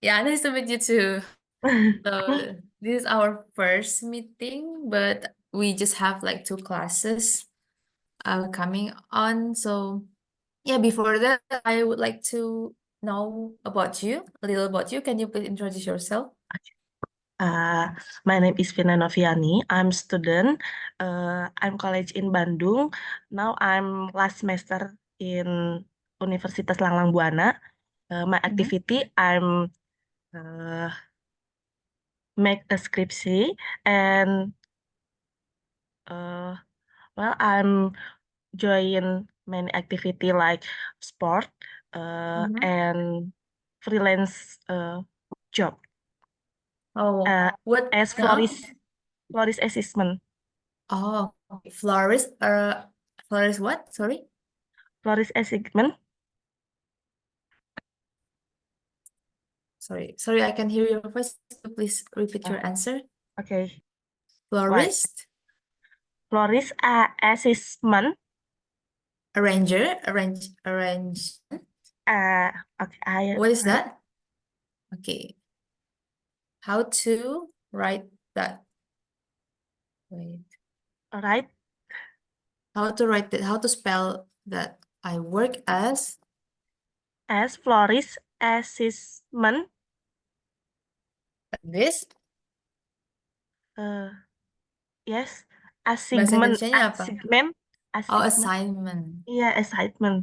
Yeah, nice to meet you too. So this is our first meeting, but we just have like two classes coming on. So yeah, before that, I would like to know about you, a little about you. Can you please introduce yourself? Uh, my name is Vina Noviani. I'm student. I'm college in Bandung. Now I'm last semester in Universitas Langlang Buana. My Mhm. activity I'm make a skripsi and uh, I'm join many activity like sport Mhm. and freelance job Oh, uh, what? as florist assistant. Oh, florist. Florist what? Sorry. Florist assistant. Sorry, I can hear your voice. Please repeat Uh, your answer. okay. Why? Florist, Florist assessment. arrange. Uh, okay, What is right, that? Okay. How to write that? Wait. right. How to write that? How to spell that? I work as As florist assessment. this. Uh, yes. Bahasa Assignment. Indonesianya apa? Assignment. Oh, Assignment. assignment. Iya, assignment.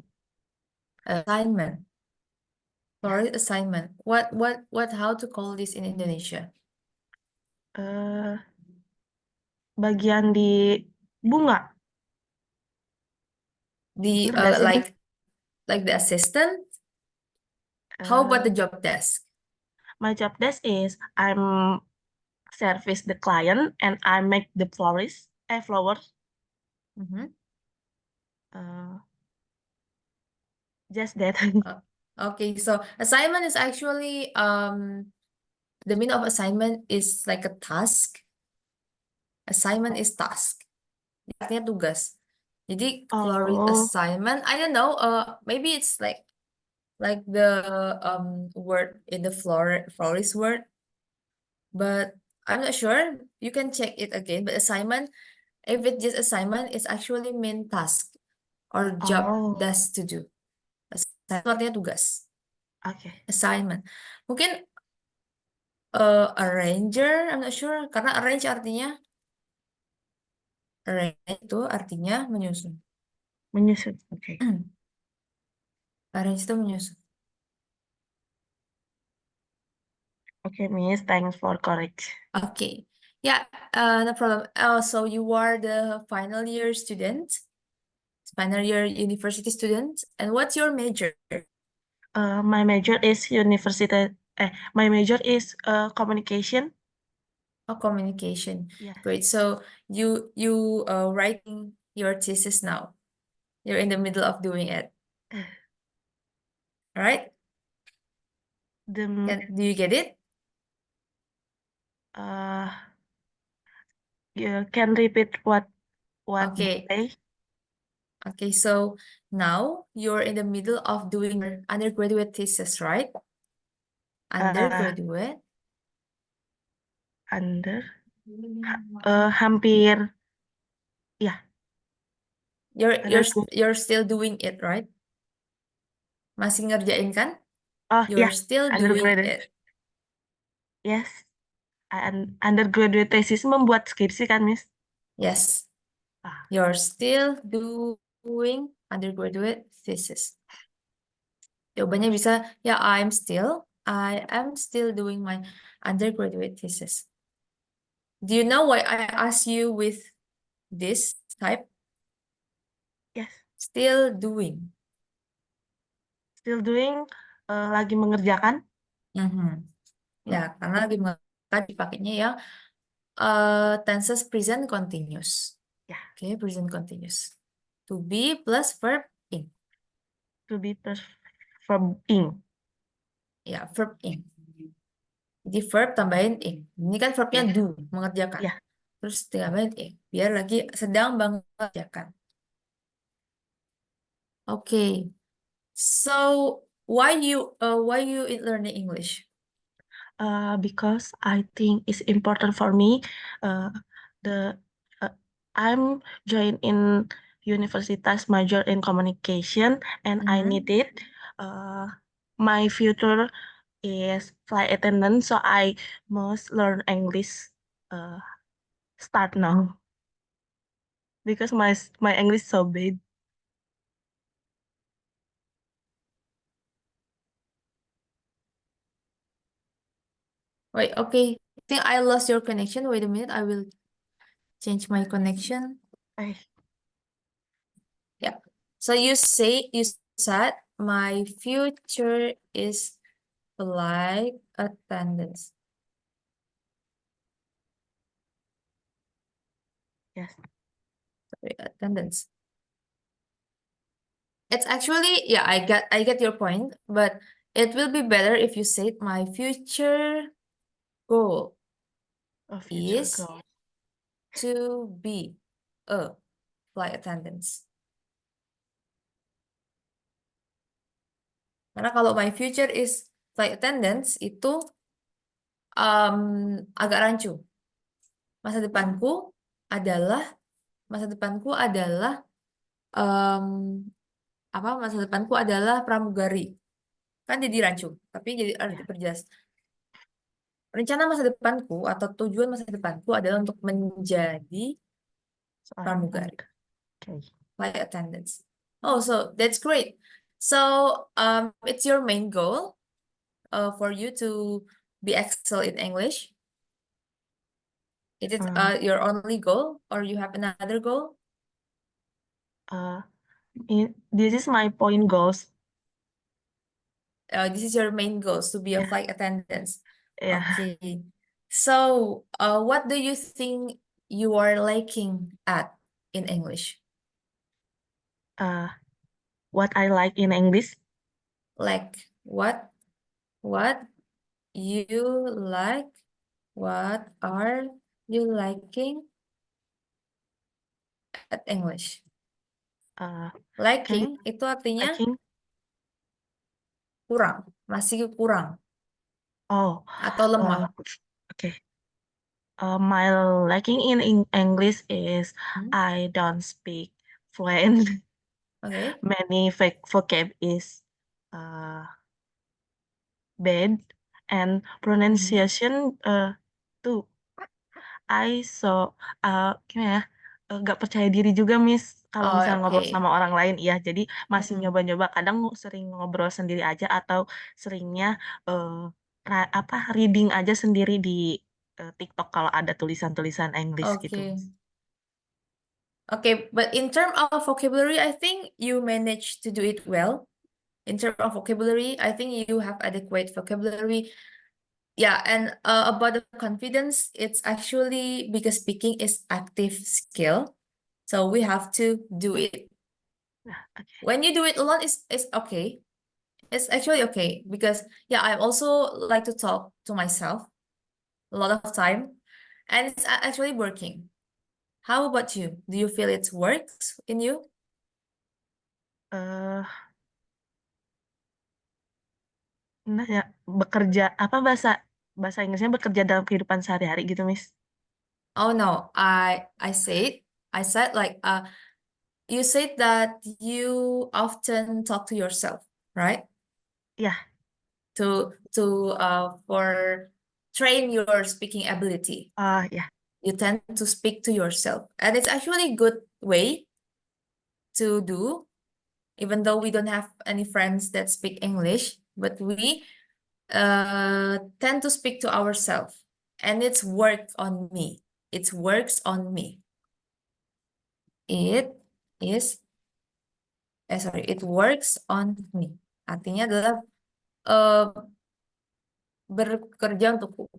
Assignment. Ya. Florist assignment. How to call this in Indonesia? Eh, bagian di bunga. The Bener gak sih, Miss? like the assistant. How Eh, about the job desk? my job desk is I'm service the client and I make the flowers. Mhm. Uh, just that. Okay, so assignment is actually the meaning of assignment is like a task. Assignment is task. Artinya tugas. Jadi florist Oh, assignment, I don't know, maybe it's like the word in the florist word, but I'm not sure. You can check it again. But assignment, if it's just assignment, it's actually mean task or job oh, that's to do. Assignment artinya tugas. oke. Assignment. Mungkin arranger, I'm not sure. Karena arrange itu artinya menyusun. Menyusut, oke. Arrange itu menyusun. Oke, Miss, thanks for correct. Okay. Yeah, no problem. So you are the final year student, final year university student, and what's your major? My major is my major is communication. Oh, communication. Yes. Great. So you writing your thesis now. You're in the middle of doing it. All right? The Do you get it? uh you can repeat what they Okay. say. Okay, so now you're in the middle of doing your undergraduate thesis, right? Uh, Undergraduate. under hampir ya undergrad. You're still doing it, right? Masih ngerjain kan? Oh You're ya, still doing undergraduate. it. Yes, undergraduate thesis membuat skripsi kan, Miss? Yes, Ah, you're still doing undergraduate thesis. Jawabannya bisa, ya, I am still doing my undergraduate thesis. Do you know why I asked you with this type? yes, Still doing. still doing, lagi mengerjakan. Mhm. Ya, karena lagi dipakainya yang tenses present continuous. Ya, Oke, present continuous. To be plus verb ing. to be plus verb ing. Ya, verb ing. Jadi verb tambahin ing. Ini kan verbnya Oke. do, mengerjakan. Ya, Terus tambahin ing. Biar lagi sedang mengerjakan. Oke. So, why you learning English? Because I think it's important for me. Uh, the uh, I'm joined in universitas major in communication, and I need Mm-hmm. it. Uh, my future is flight attendant, so I must learn English. Uh, Start now because my English so bad. Wait, okay. I think I lost your connection. Wait a minute. I will change my connection. I Yeah. So you said my future is flight attendance. yes. Sorry, attendance. It's actually, yeah, I get your point, but it will be better if you said my future goal A future is goal. to be a flight attendant. Karena kalau my future is flight attendants itu agak rancu. Masa depanku adalah masa depanku adalah em, apa? Masa depanku adalah pramugari. Kan jadi rancu, tapi jadi harus Yeah. diperjelas. Rencana masa depanku atau tujuan masa depanku adalah untuk menjadi Seorang pramugari, pramugari. Okay. flight attendants. Oh, so that's great. So it's your main goal for you to be excel in English. Is it Uh, your only goal or you have another goal? uh, this is my point goals. This is your main goals to be a Yeah. flight attendant. Yeah. Okay. So, what do you think you are lacking at in English? Uh, what I like in English. Like what you like? What are you liking at English? Uh, can you Lacking itu artinya liking? kurang, masih kurang Oh, atau lemah. okay. My lacking in English is Hmm, I don't speak fluent. Oke. Many vocab is uh, bad and Mhm. pronunciation too. I so gimana ya? Gak percaya diri juga Miss kalau Oh, misalnya ngobrol oke. sama orang lain. Iya, jadi masih Mm-mm. nyoba-nyoba. Kadang sering ngobrol sendiri aja atau seringnya eh, apa reading aja sendiri di TikTok kalau ada tulisan-tulisan English gitu. Okay. Okay, but in terms of vocabulary, I think you managed to do it well. In terms of vocabulary, I think you have adequate vocabulary. Yeah, and about the confidence, it's actually because speaking is active skill. So we have to do it. Nah, oke. When you do it alone, it's okay. It's actually okay because yeah, I also like to talk to myself a lot of time, and it's actually working. How about you? Do you feel it works in you? eh nah ya bekerja apa bahasa bahasa Inggrisnya bekerja dalam kehidupan sehari-hari gitu, Miss. Oh no, I said like you said that you often talk to yourself, right? Ya, To for train your speaking ability. ya. You tend to speak to yourself. And it's actually a good way to do, even though we don't have any friends that speak English, but we tend to speak to ourselves. And it's work on me. It works on me. It is sorry, it works on me. Artinya adalah eh, bekerja untukku.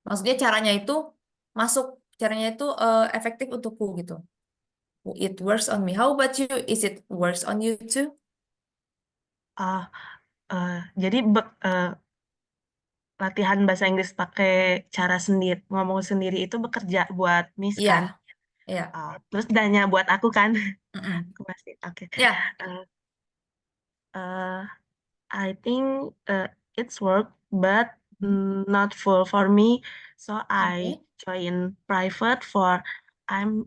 Maksudnya caranya itu efektif untukku gitu. It works on me. How about you? Is it works on you too? Ah, jadi latihan bahasa Inggris pakai cara sendiri ngomong sendiri itu bekerja buat Miss kan? Iya, iya. Terus nanya buat aku kan? Mm-mm. Aku masih oke. Ya, Eh, eh, I think it's work, but not full for me, so I Okay. join private for I'm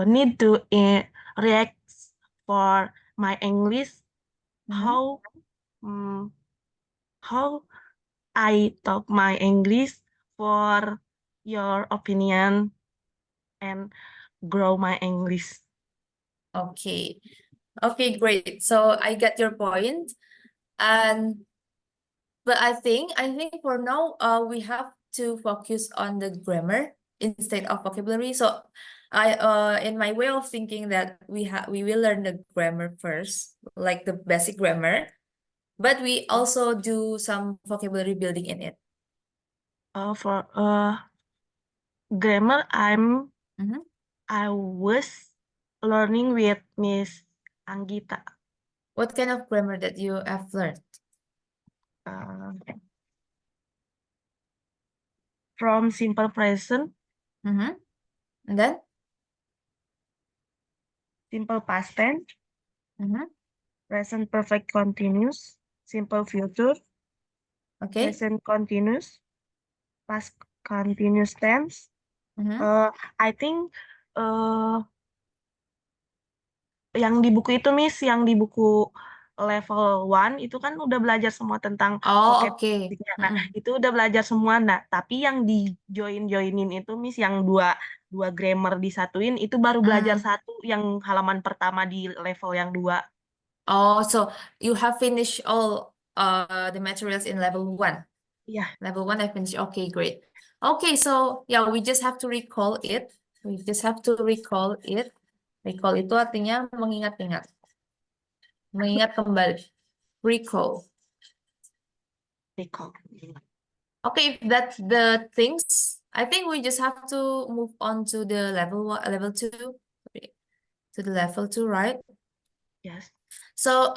need to react for my English. Mm-hmm. How mm, how I talk my English for your opinion and grow my English. Okay. Okay, great. So I get your point. And but I think for now, we have to focus on the grammar instead of vocabulary. So I in my way of thinking that we will learn the grammar first, like the basic grammar, but we also do some vocabulary building in it. For grammar, Mm-hmm. I was learning with Miss Anggita. What kind of grammar that you have learned? Uh, from simple present, Mm-hmm. And then? simple past tense, Mm-hmm. present perfect continuous, simple future, Okay. present continuous, past continuous tense. Mm-hmm. I think uh, yang di buku itu Miss, yang di buku level one itu kan udah belajar semua tentang Oh, vocab. okay. Nah, Mm-mm. itu udah belajar semua. Nah, tapi yang di joinin itu Miss yang dua dua grammar disatuin itu baru belajar Mm. satu yang halaman pertama di level yang dua. Oh, so you have finished all the materials in level one. Iya, Level one, I finished. Okay, great. Okay, so yeah, we just have to recall it. We just have to recall it. Recall itu artinya mengingat-ingat, mengingat kembali. Recall. recall. Okay, if that's the things, I think we just have to move on to the level one, level two, sorry, to the level two, right? Yes. So,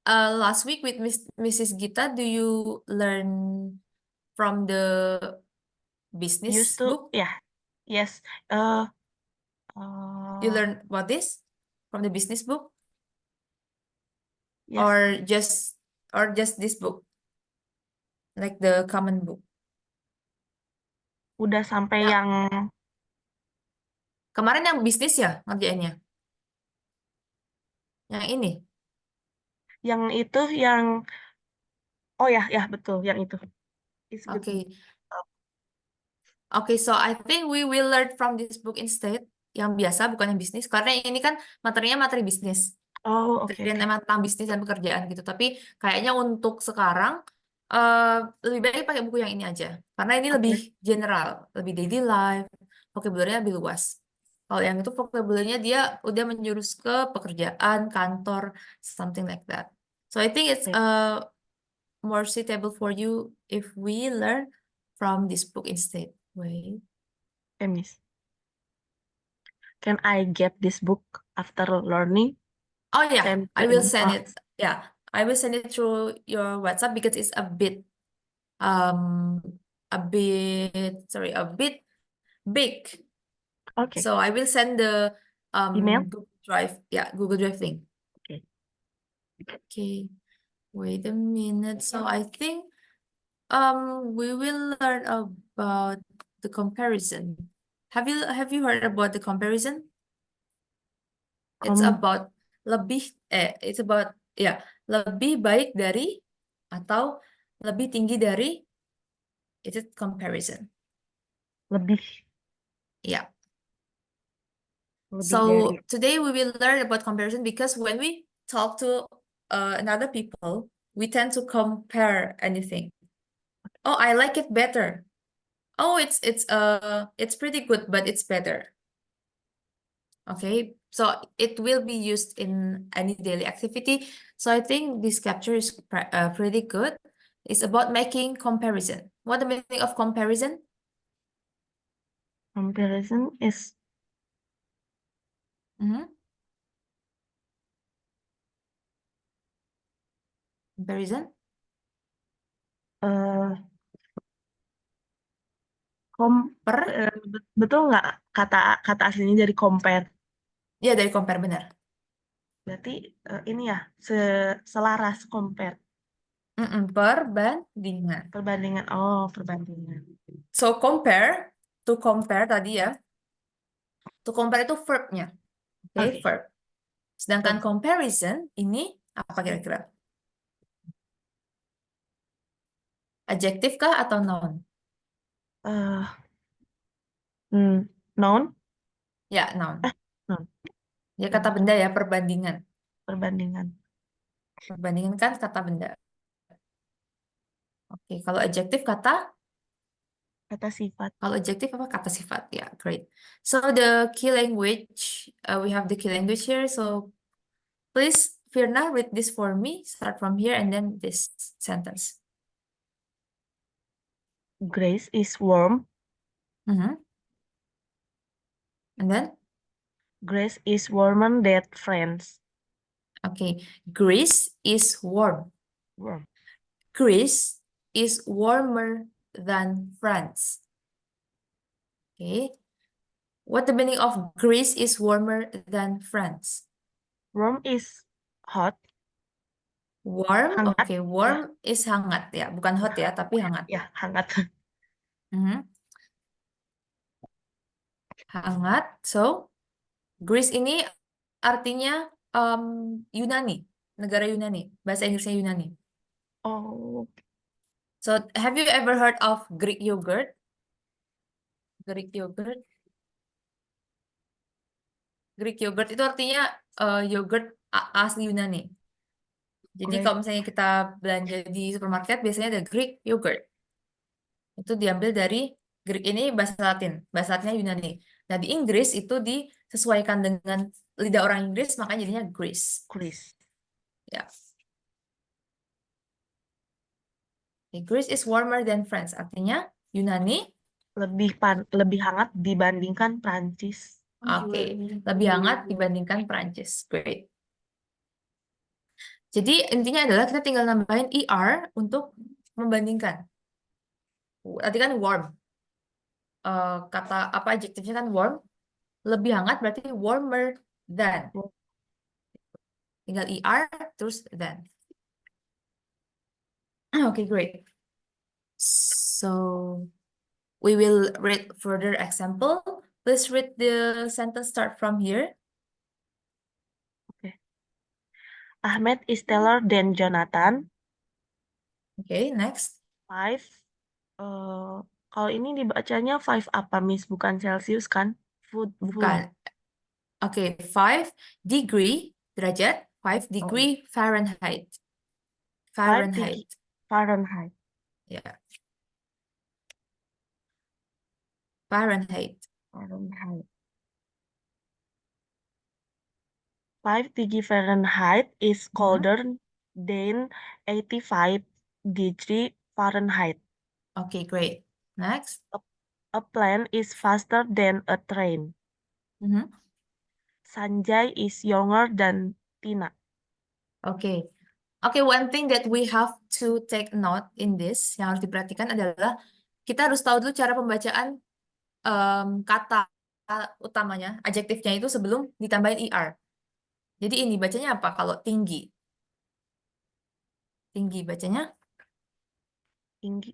last week with Mrs. Gita, do you learn from the Used business to, book? yeah, yes. Uh, You uh, learn about this from the business book, yes. or just this book, like the common book? Udah sampai Yang yang kemarin yang bisnis ya ngerjainnya, yang ini. itu yang oh ya, ya betul, yang itu. It's good. Okay, okay. So I think we will learn from this book instead. Yang biasa bukan yang bisnis, karena ini kan materinya materi bisnis. Oh, oke Dan oke. emang tentang bisnis dan pekerjaan gitu. Tapi kayaknya untuk sekarang lebih baik pakai buku yang ini aja. Karena ini lebih Oke. general, lebih daily life, vocabulary-nya lebih luas. Kalau yang itu vocabulary-nya dia udah menjurus ke pekerjaan, kantor, something like that. So I think it's Oke, more suitable for you if we learn from this book instead. Wait. Miss. Can I get this book after learning? Oh yeah, Send I to will any? send Oh, it. Yeah, I will send it through your WhatsApp because it's um a bit big. oke. So I will send the Email? Google Drive, yeah, Google Drive link. Oke. Okay, wait a minute. So I think we will learn about the comparison. Have you heard about the comparison? It's Kom about it's about ya, lebih baik dari atau lebih tinggi dari, itu comparison. lebih Yeah. lebih dari. So today we will learn about comparison because when we talk to another people, we tend to compare anything. Oh, I like it better. Oh, it's pretty good, but it's better. Okay, so it will be used in any daily activity. So I think this capture is pretty good. It's about making comparison. What the meaning of comparison? Comparison is Mhm. Comparison? eh kom Per? betul nggak kata kata aslinya dari compare? Ya, dari compare benar. Berarti ini ya selaras compare. Perbandingan. Perbandingan. Oh, perbandingan. So to compare tadi ya. To compare itu verbnya. Oke, Oke. verb. Sedangkan Verb. comparison ini apa kira-kira? Adjektif kah atau noun? eh Noun. Ya, noun. Noun. Ya kata Noun. benda ya, perbandingan. Perbandingan. Perbandingan kan kata benda. Oke, kalau adjektif kata, Kata sifat. kalau adjektif apa kata sifat? Ya, great. So the key language, we have the key language here. So please, Firna, read this for me. Start from here and then this sentence. Grace is warm. Mhm. And then, Grace is warmer than friends. okay, Greece is warm. Warm. Greece is warmer than France. Okay. What the meaning of Greece is warmer than France? Warm is hot. Warm, Hangat. okay, Ya, warm is hangat ya, bukan hot ya, tapi hangat. ya hangat. Mhm. Hangat. So, Greece ini artinya Yunani, negara Yunani, bahasa Inggrisnya Yunani. Oh, So, have you ever heard of Greek yogurt? Greek yogurt. Greek yogurt itu artinya yogurt asli Yunani. Jadi Grace. kalau misalnya kita belanja di supermarket, biasanya ada Greek yogurt. Itu diambil dari Greek ini bahasa Latin, bahasa Latinnya Yunani. Nah, di Inggris itu disesuaikan dengan lidah orang Inggris, makanya jadinya Greece. Grace. Ya. Greece is warmer than France, artinya Yunani, Lebih hangat dibandingkan Prancis. oke, lebih hangat dibandingkan Prancis. Great. Jadi intinya adalah kita tinggal nambahin ER untuk membandingkan. Tadi kan warm. Kata apa adjektifnya kan warm. Lebih hangat berarti warmer than. Tinggal ER terus than. Okay, great. So we will read further example. Please read the sentence start from here. Okay. Ahmed is taller than Jonathan. Okay, next. 5. Kalau ini dibacanya 5 apa, Miss? Bukan Celsius kan? Food. Bukan. Okay, 5 degree derajat, 5 degree Fahrenheit. 5 degree Fahrenheit. Fahrenheit. Ya. Fahrenheit. Fahrenheit. 5 degree Fahrenheit is colder than 85 degree Fahrenheit. Okay, great. Next. A plane is faster than a train. Mhm. Sanjay is younger than Tina. Okay. Okay, one thing that we have to take note in this, yang harus diperhatikan adalah kita harus tahu dulu cara pembacaan kata utamanya, adjektifnya itu sebelum ditambahin ER. Jadi ini bacanya apa kalau tinggi? Tinggi bacanya? Tinggi.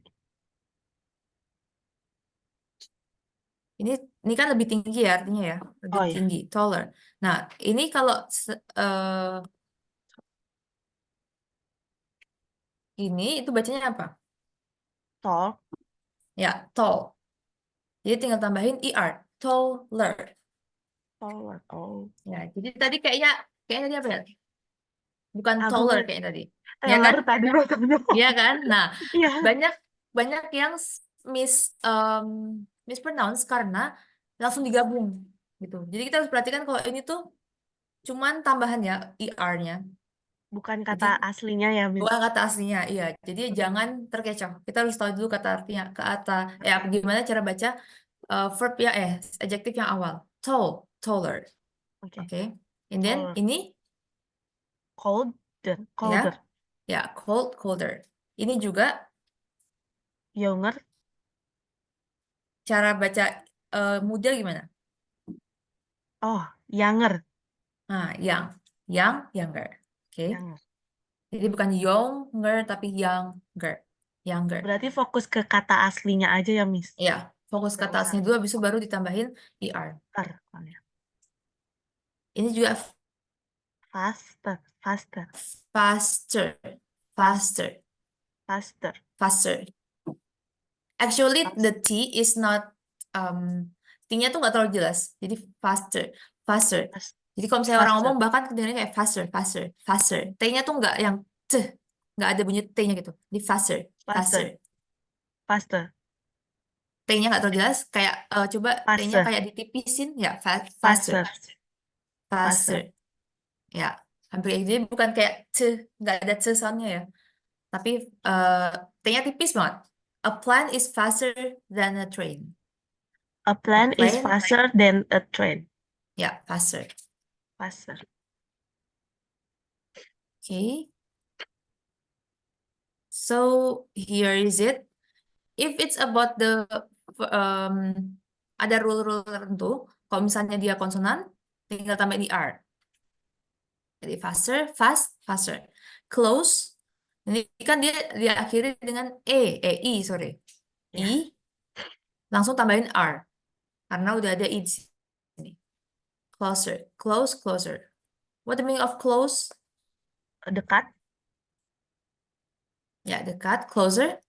Ini kan lebih tinggi ya artinya ya, lebih Oh ya, tinggi, taller. Nah, ini kalau ini itu bacanya apa? tall. Ya, tall. Jadi tinggal tambahin ER, taller. Taller. Oh. Ya, jadi tadi kayaknya tadi apa ya? Bukan Aku taller kayak tadi. Ya kan? Taylor tadi bacanya. Iya kan? Nah, Iya. banyak banyak yang mispronounce karena langsung digabung gitu. Jadi kita harus perhatikan kalau ini tuh cuman tambahan ya ER-nya. Bukan Jadi kata aslinya ya, Miss. bukan kata aslinya, iya. Jadi jangan terkecoh. Kita harus tahu dulu kata artinya, gimana cara baca verb ya, adjektif yang awal. Tall, taller. Oke. Oke. And then Taller. ini Colder. ya, Colder. ya cold, colder. Ini juga Younger. cara baca muda gimana? Oh, younger. Nah, younger. Oke. Younger. Jadi bukan younger tapi younger. Younger. Berarti fokus ke kata aslinya aja ya, Miss. Ya, fokus Nggak kata usah aslinya dulu, habis itu baru ditambahin er. faster. Soalnya. Ini juga Faster, faster, faster, fast, faster, faster, faster. Actually, the fast, T is not T-nya tuh nggak terlalu jelas. Jadi faster, faster. fast, Jadi kalau misalnya orang faster, ngomong bahkan kedengarannya kayak faster, faster, faster. T-nya tuh nggak yang t, nggak ada bunyi T-nya gitu. Jadi faster, faster. faster, faster, T-nya nggak terlalu jelas. Kayak coba T-nya faster, kayak ditipisin, ya faster, faster, faster. faster. Ya, hampir kayak gitu. Jadi bukan kayak t, nggak ada t soundnya ya. Tapi T-nya tipis banget. A plane is faster than a train. A A plane is plane, faster than a train. ya faster. Faster. Okay, so here is it. If it's about the ada rule-rule tertentu, kalau misalnya dia konsonan, tinggal tambah di R. Jadi faster, fast, faster. Close, ini kan dia diakhiri dengan I, sorry. Ya, I, langsung tambahin R, karena udah ada I di sini. Closer, close, closer. What the meaning of close? dekat, Ya, dekat, closer,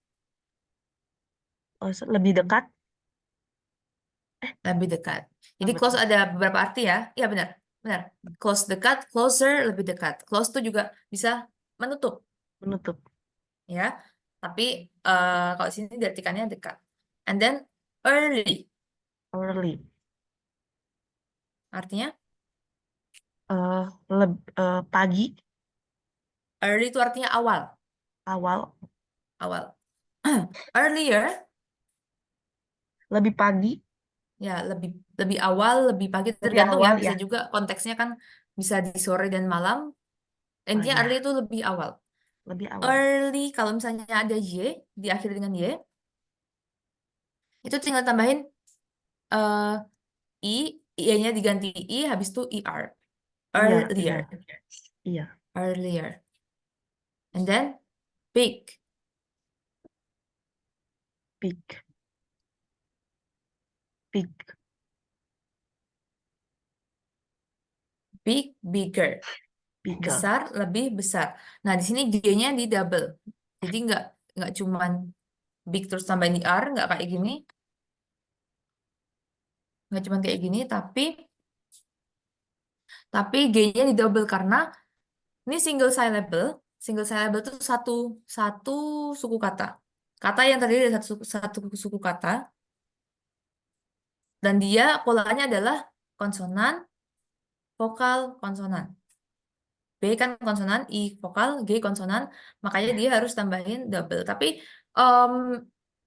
lebih dekat. lebih dekat. Jadi Apa close tuh? ada beberapa arti ya. Ya benar, benar. Close dekat, closer lebih dekat. Close itu juga bisa menutup Menutup. ya. Tapi kalau di sini diartikannya dekat. And then early Early. artinya Eh, pagi, early itu artinya awal, awal, awal. Earlier lebih pagi, ya lebih lebih awal, lebih pagi lebih tergantung ya. awal Bisa ya. juga konteksnya kan bisa di sore dan malam. Oh Intinya early ya, itu lebih awal. lebih awal. Early kalau misalnya ada Y diakhiri dengan Y, itu tinggal tambahin eh I, I-nya diganti I, habis itu ER. Iya, iya, Earlier, iya. earlier. And then big, Big, big, big, bigger. bigger. Besar, lebih besar. Nah, di sini G-nya di double. Jadi nggak cuman big terus tambahin ER, nggak kayak gini. Nggak cuman kayak gini, tapi G-nya di double karena ini single syllable. Single syllable itu satu satu suku kata. Kata yang terdiri dari satu suku kata. Dan dia polanya adalah konsonan, vokal, konsonan. B kan konsonan, I vokal, G konsonan, makanya Ya, dia harus tambahin double. Tapi em,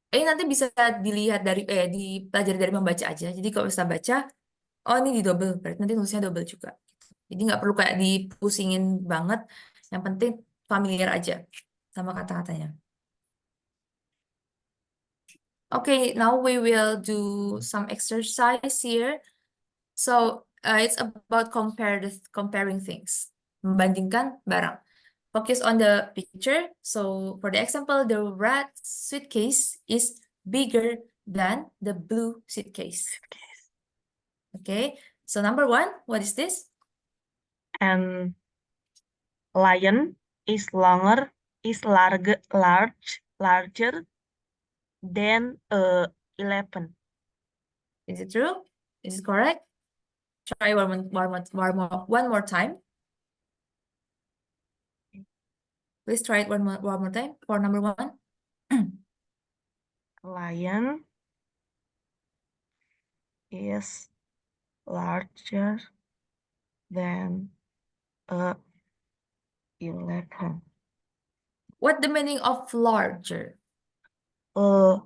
ini nanti bisa dilihat dari dipelajari dari membaca aja. Jadi kalau bisa baca, oh ini di double, berarti nanti tulisnya double juga. Jadi nggak perlu kayak dipusingin banget. Yang penting familiar aja sama kata-katanya. Okay, now we will do some exercise here. So it's about comparing things, membandingkan barang. Focus on the picture. So for the example, the red suitcase is bigger than the blue suitcase. Okay. So number one, what is this? and lion is larger than 11. Is it true? Is it correct? Try one more time. Please try it one more time for number one. Lion is larger than 11. What the meaning of larger? Uh,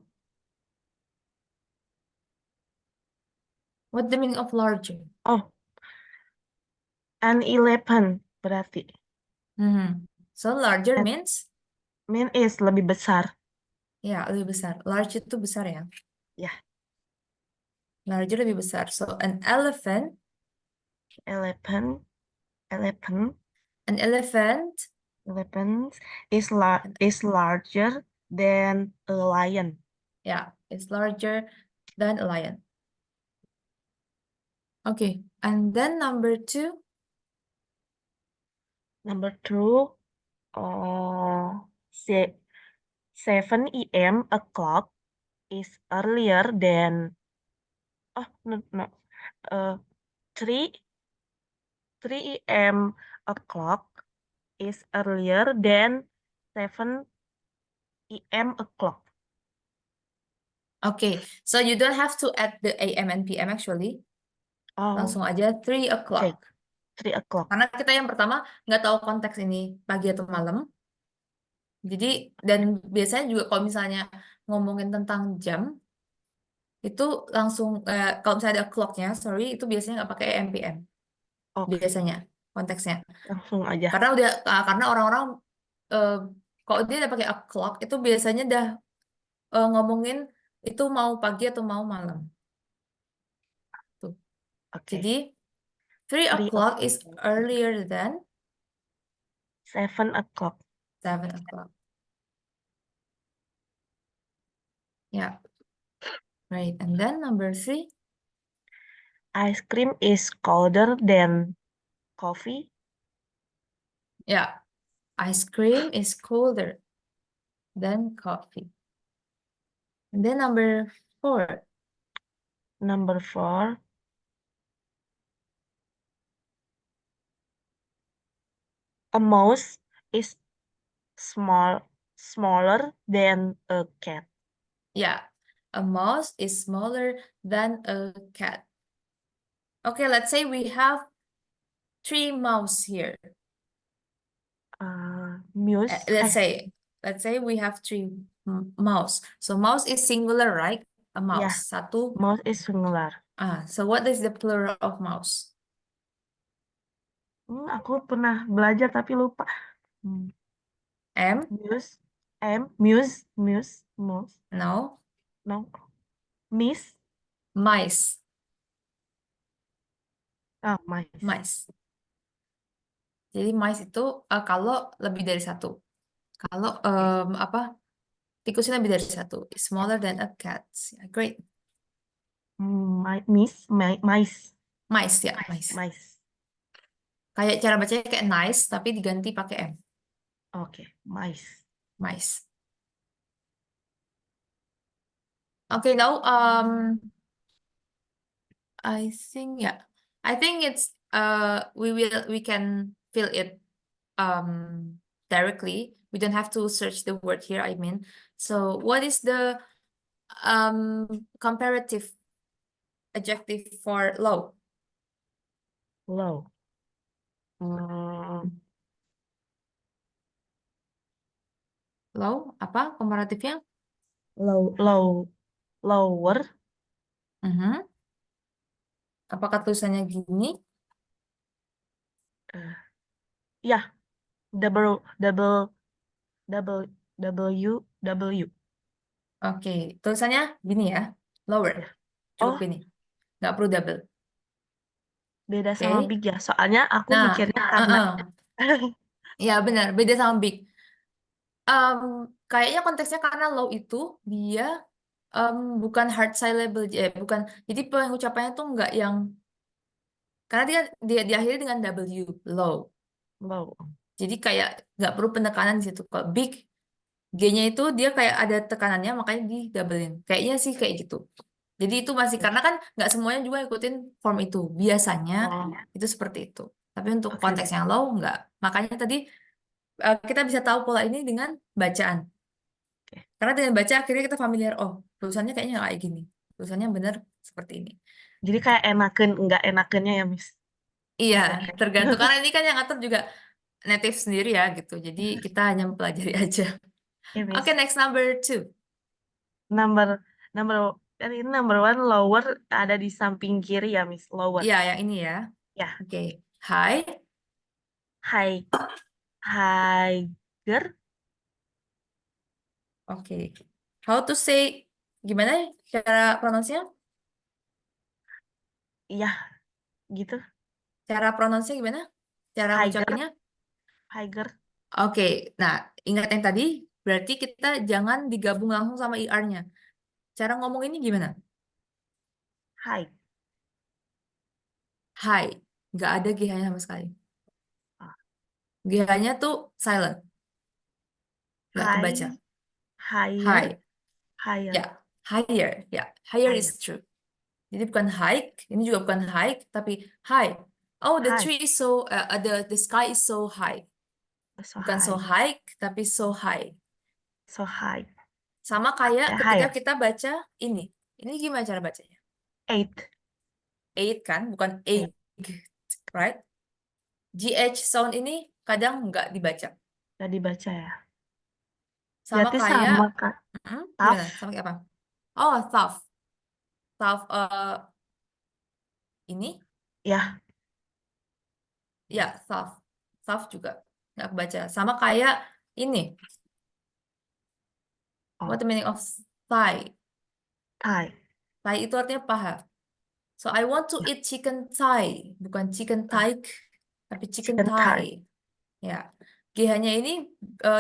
What the meaning of larger? oh, and 11 berarti. So larger And means mean is lebih besar. ya lebih besar. Large itu besar ya. Ya, Larger lebih besar. So an elephant 11. An elephant Elephant is larger than a lion. Yeah, it's larger than a lion. Okay, and then number two. Number two, 7 a.m. o'clock is earlier than no. 3 3 a.m. o'clock is earlier than 7 a.m. o'clock. Okay, so you don't have to add the AM and PM actually. Langsung Oh, aja 3 okay. o'clock. 3 o'clock. Karena kita yang pertama nggak tahu konteks ini pagi atau malam. Jadi, dan biasanya juga kalau misalnya ngomongin tentang jam, itu langsung, kalau misalnya ada clocknya, sorry, itu biasanya nggak pakai AM PM. Oke, Biasanya konteksnya. langsung aja. Karena orang-orang, eh, kalau dia udah pakai clock, itu biasanya udah ngomongin itu mau pagi atau mau malam. Tuh. Oke. Jadi, 3 3 o'clock is o'clock. earlier than 7 o'clock. 7 o'clock. Yeah, right. And then number 3. Ice cream is colder than coffee. Yeah, ice cream is colder than coffee. And then number 4. Number 4, a mouse is smaller than a cat. Yeah, a mouse is smaller than a cat. Okay, let's say we have 3 mouse here. Mouse. Let's say we have 3 mouse. So mouse is singular, right? A Yeah, mouse. Satu. mouse is singular. So what is the plural of mouse? Aku pernah belajar tapi lupa. M? Muse. Mouse. No. No. Miss. Mice. Mice. Mice. Jadi mice itu kalau lebih dari satu. Kalau apa? Tikusnya lebih dari satu. Smaller than a cat. Yeah, great. Mice. Mice. Mice ya, mice. Mice. Kayak cara bacanya kayak nice tapi diganti pakai M. Oke, mice. Mice. Okay, now I think it's we can fill it directly. We don't have to search the word here, I mean. So what is the comparative adjective for low? Low. Low apa komparatifnya? Lower. Apakah tulisannya gini? Ya, double W. Oke, tulisannya gini ya, lower, cukup Oh, gini, nggak perlu double. beda Oke, sama big ya. Soalnya aku nah, mikirnya karena ya benar, beda sama big. Em, Kayaknya konteksnya karena low itu dia bukan hard syllable, bukan. Jadi pengucapannya tuh nggak yang karena dia diakhiri dengan W, low. low. Jadi kayak nggak perlu penekanan di situ. Kalau big, G-nya itu dia kayak ada tekanannya, makanya di doublein. Kayaknya sih kayak gitu. Jadi itu masih karena kan nggak semuanya juga ikutin form itu. Biasanya Oh, itu seperti itu. Tapi untuk oke konteks deh. yang low nggak. Makanya tadi kita bisa tahu pola ini dengan bacaan. Oke. Karena dengan baca akhirnya kita familiar. Oh, tulisannya kayaknya nggak kayak gini. Tulisannya bener seperti ini. Jadi Gitu. kayak enakan enggak enakannya ya, Miss. Iya, Bisa kayak. tergantung. Karena ini kan yang ngatur juga native sendiri ya gitu. Jadi kita hanya mempelajari aja. Ya, Oke, Miss. next number 2. Number number kan ini number 1 lower ada di samping kiri ya, Miss. Lower. Iya, yang ini ya. Ya. Oke. Hi. High. Higher. Oke. How to say, gimana cara pronunciasinya? Iya, gitu. Cara pronunciasinya gimana? Cara Higher. ngucapinnya? Higher. Oke, nah ingat yang tadi, berarti kita jangan digabung langsung sama IR-nya. Cara ngomong ini gimana? Hike. Hai, nggak ada GH-nya sama sekali. Ah, GH-nya tuh silent, nggak kebaca. high, higher, Hai, higher, ya, higher, ya, higher is higher. true. Jadi bukan hike, ini juga bukan hike, tapi high. Oh, the High, tree is so, the sky is so high. so Bukan so high, high, tapi so high. so high. Sama kayak ketika Higher. kita baca ini. Ini gimana cara bacanya? Eight, Eight kan, bukan egg, eight. right? GH sound ini kadang nggak dibaca. Gak dibaca ya. Sama Berarti kayak, sama Kak. gimana? Tough. Sama kayak apa? Oh, tough. Tough, ini, Ya. ya, tough. Tough juga nggak kebaca. Sama kayak ini. What Oh, the meaning of thigh? Thai. Thigh itu artinya paha. So I want to Ya. eat chicken thigh, bukan chicken eh, thigh, tapi chicken Chicken Thai. thigh. Ya, GH-nya ini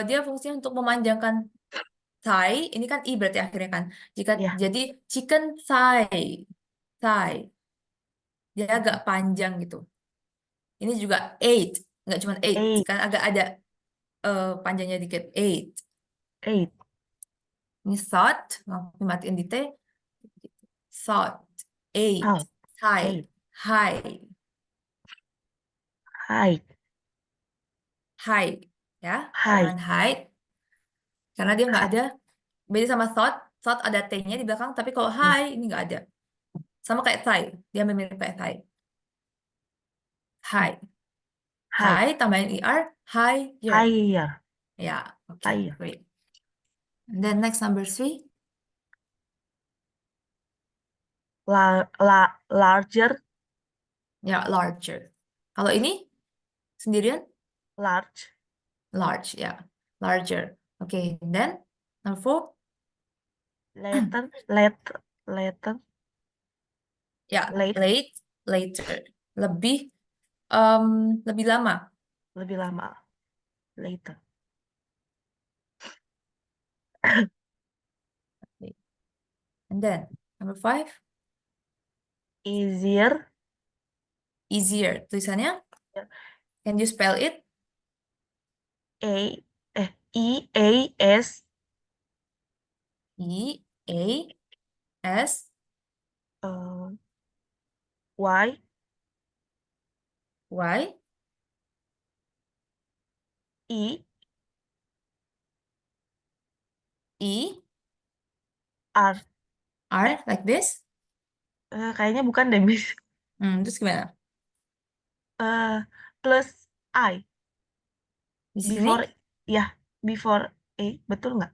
dia fungsinya untuk memanjangkan thigh. Ini kan i berarti akhirnya kan. Jika Ya. jadi chicken thigh, thigh, dia agak Mm-mm. panjang gitu. Ini juga eight, nggak cuma eight, Eight, kan agak ada panjangnya dikit. Eight. eight. Ini thought, matiin di T. Thought, eight, Thought. thigh, Eight. high, High. high, ya, High. jangan high. Karena dia nggak High. ada. Beda sama thought, thought ada T-nya di belakang, tapi kalau Ya. high ini nggak ada. Sama kayak thigh, dia mirip kayak thigh. Hmm. High, High. high tambahin ER, higher. Higher. Ya, oke, Higher. great. And then next number three, Larger. ya larger. Kalau ini sendirian, Large. large, ya, larger. Oke, and then number four, Later. Later. ya, Late. late, later. Lebih, lebih lama. Lebih lama. Later. And then number five, Easier. easier. Tulisannya, can you spell it? A. E. A. S. E A S uh, Y. Y E. E R. R like this. Kayaknya bukan deh, Miss. Terus gimana? Plus I. Di Before. sini Ya. Before A. Betul nggak?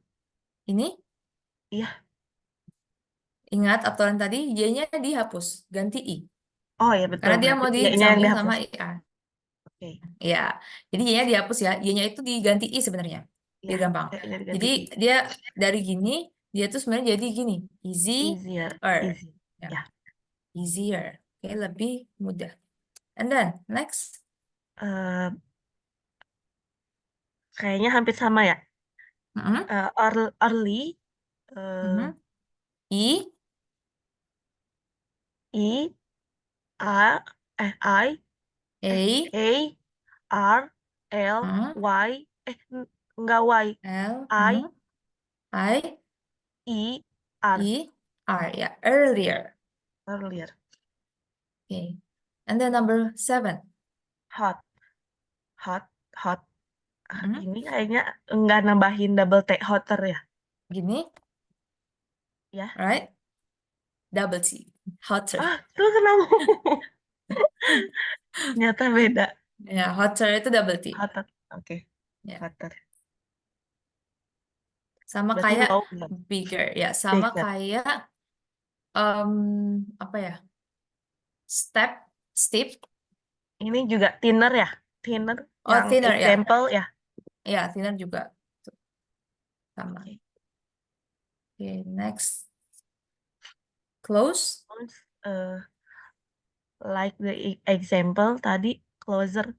ini Iya. ingat aturan tadi Y-nya dihapus, ganti I. Oh ya betul. Karena dia Berarti mau Y-nya yang disambung sama dihapus. IR. Oke. Ya. Jadi Y-nya dihapus ya. Y-nya itu diganti I sebenarnya. Ya. Biar gampang. Dari Jadi ganti I. dia dari gini, dia tuh sebenarnya jadi gini. Easier. Easier. Easy. Ya. Ya. Easier. Oke, lebih mudah. And then next. eh, Kayaknya hampir sama ya. Mm-mm, Early. eh, mhm. I I. A. I. A A. R. L. mm, Y. Enggak Y. L I. I E. R. E R, ya, earlier. Earlier. Okay. And then number seven. Hot. Hot. Hot. Mhm. Ini kayaknya enggak nambahin double T, hotter ya. Gini, Ya. right? Double T, hotter. Tuh kenapa? Nyata beda. Ya, hotter itu double T. Hotter. Oke. Ya, Hotter. sama Berarti kayak low belum? bigger. Ya, sama Bigger. kayak apa ya? Step, steep. Ini juga thinner ya. Thinner Oh, yang thinner ya. example ya. Ya, thinner juga. Tuh, sama. Oke. Okay, next. Close. Terus, like the example tadi, closer.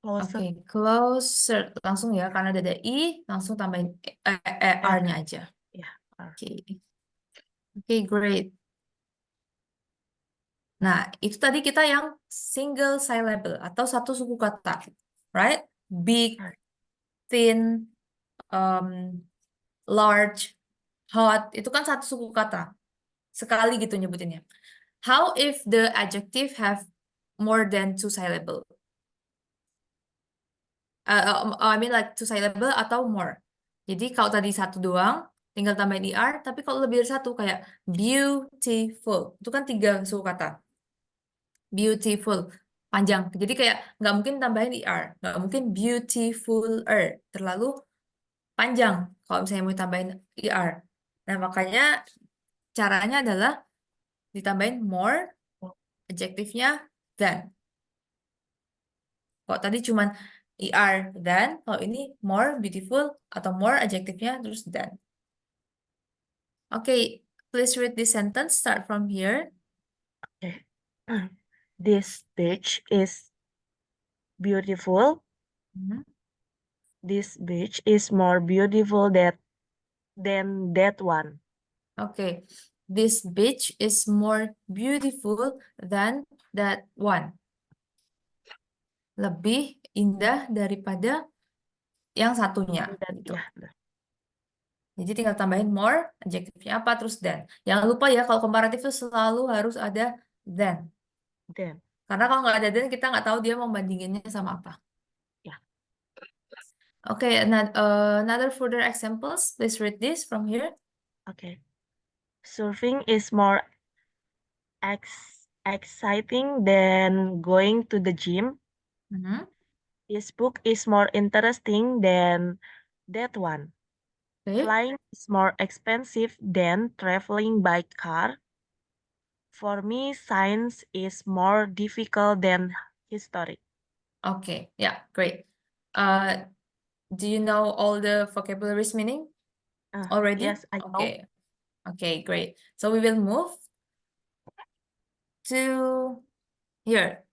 Closer. Oke, closer. Langsung ya, karena ada I, langsung tambahin R-nya aja. Ya. Oke. Oke, great. Nah, itu tadi kita yang single syllable atau satu suku kata. Right? Big, thin, um, large, hot. Itu kan satu suku kata. Sekali gitu nyebutinnya. How if the adjective have more than two syllable? I mean like two syllable atau more. Jadi kalau tadi satu doang, tinggal tambahin er. Tapi kalau lebih dari satu, kayak beautiful. Itu kan tiga suku kata. Beautiful. Panjang. Jadi kayak nggak mungkin tambahin er. Nggak mungkin beautifuler. Terlalu panjang kalau misalnya mau tambahin er. Nah, makanya caranya adalah ditambahin more, adjektifnya than. Kalau tadi cuman er than, kalau ini more beautiful atau more adjektifnya terus than. Okay, please read this sentence. Start from here. Okay. This beach is beautiful. Mhm. This beach is more beautiful than that one. Okay, this beach is more beautiful than that one. Lebih indah daripada yang satunya gitu. Ya, Jadi tinggal tambahin more, adjektifnya apa, terus than. Jangan lupa ya, kalau komparatif itu selalu harus ada than. then. Karena kalau nggak ada than, kita nggak tahu dia mau bandinginnya sama apa. Ya. Okay, another further examples. Please read this from here. Okay. Surfing is more exciting than going to the gym. Mhm. This book is more interesting than that one. Okay. Flying is more expensive than traveling by car. For me, science is more difficult than history. Okay, yeah, great. Do you know all the vocabularies meaning already? Yes, I know. Okay, okay, great. So we will move to here.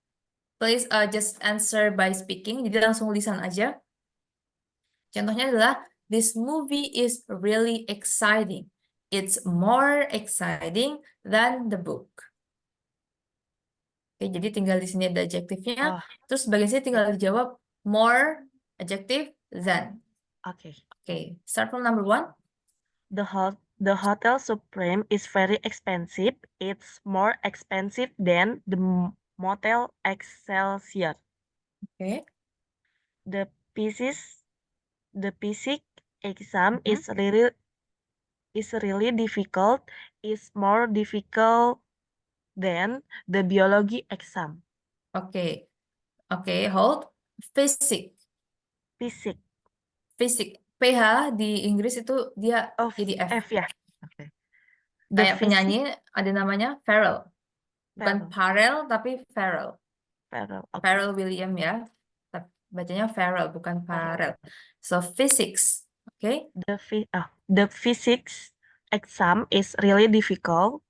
Please just answer by speaking. Jadi langsung lisan aja. Contohnya adalah, this movie is really exciting. It's more exciting than the book. Oke, jadi tinggal di sini ada adjektifnya. Oh, Terus bagian sini tinggal dijawab more, adjective, than. okay. Oke, start from number one. The Hotel Supreme is very expensive. It's more expensive than the Motel Excelsior. Oke. The physics the physics exam Mhm. is really difficult. It's more difficult than the biology exam. Oke, oke, hold. Fisik, Physics. fisik. PH di Inggris itu dia Oh, jadi F. F ya. Okay. The Kayak penyanyi physics ada namanya Pharrell. Bukan Farrell. Pharrell, tapi Pharrell. Farrell. Okay. Pharrell William ya. Bacanya Pharrell, bukan Pharrell. So, physics. Oke. The physics exam is really difficult.